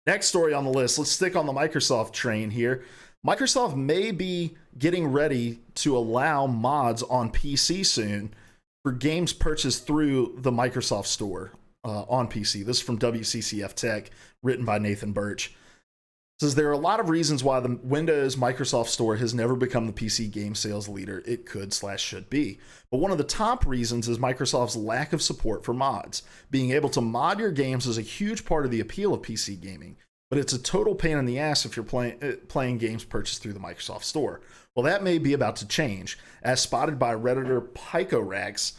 Next story on the list, let's stick on the Microsoft train here. Microsoft may be getting ready to allow mods on PC soon for games purchased through the Microsoft Store on PC. This is from WCCF Tech, written by Nathan Birch. It says there are a lot of reasons why the Windows Microsoft Store has never become the PC game sales leader it could/should be. But one of the top reasons is Microsoft's lack of support for mods. Being able to mod your games is a huge part of the appeal of PC gaming, but it's a total pain in the ass if you're playing games purchased through the Microsoft Store. Well, that may be about to change, as spotted by Redditor Picorax.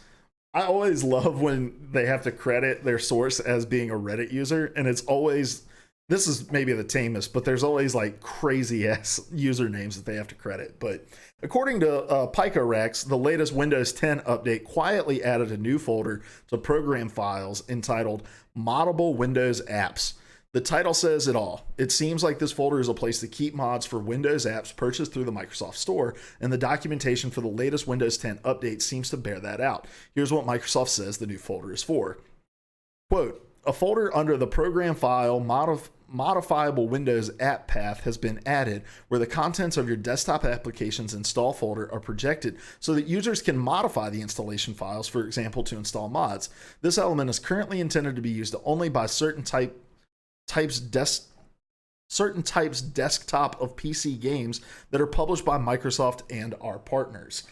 I always love when they have to credit their source as being a Reddit user, and it's always, this is maybe the tamest, but there's always like crazy ass usernames that they have to credit. But according to Picorax, the latest Windows 10 update quietly added a new folder to program files entitled Moddable Windows Apps. The title says it all. It seems like this folder is a place to keep mods for Windows apps purchased through the Microsoft Store, and the documentation for the latest Windows 10 update seems to bear that out. Here's what Microsoft says the new folder is for. Quote, a folder under the program file modifiable Windows app path has been added where the contents of your desktop applications install folder are projected so that users can modify the installation files, for example, to install mods. This element is currently intended to be used only by certain types desktop of PC games that are published by Microsoft and our partners.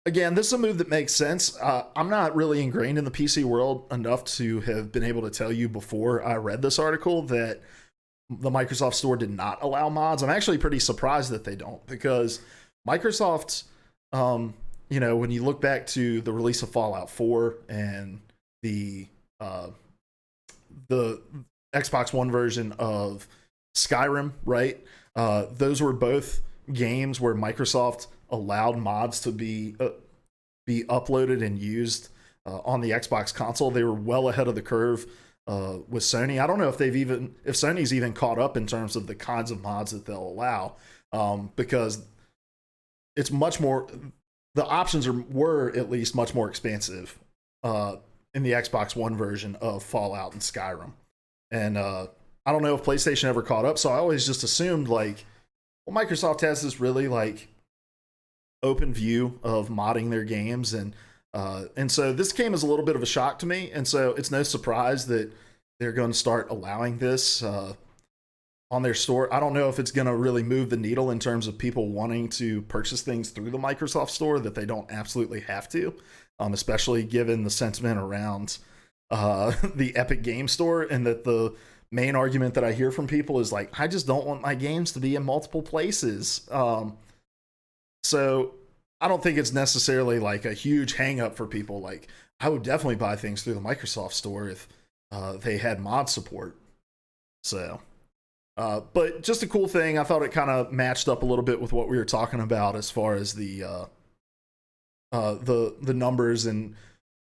Again, this is a move that makes sense. I'm not really ingrained in the PC world enough to have been able to tell you before I read this article that the Microsoft Store did not allow mods. I'm actually pretty surprised that they don't, because Microsoft, when you look back to the release of Fallout 4 and the Xbox One version of Skyrim, right? Those were both games where Microsoft allowed mods to be uploaded and used on the Xbox console. They were well ahead of the curve with Sony. I don't know if Sony's even caught up in terms of the kinds of mods that they'll allow, because it's much more. The options were at least much more expansive in the Xbox One version of Fallout and Skyrim. And I don't know if PlayStation ever caught up, so I always just assumed like, well, Microsoft has this really like open view of modding their games, and so this came as a little bit of a shock to me, and so it's no surprise that they're going to start allowing this on their store. I don't know if it's going to really move the needle in terms of people wanting to purchase things through the Microsoft Store that they don't absolutely have to, especially given the sentiment around the Epic Game Store, and that the main argument that I hear from people is like, I just don't want my games to be in multiple places. So I don't think it's necessarily like a huge hang up for people. Like, I would definitely buy things through the Microsoft Store if they had mod support. So, but just a cool thing. I thought it kind of matched up a little bit with what we were talking about as far as the numbers, and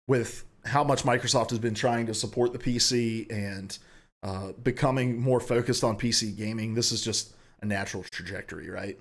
with how much Microsoft has been trying to support the PC and becoming more focused on PC gaming. This is just a natural trajectory, right?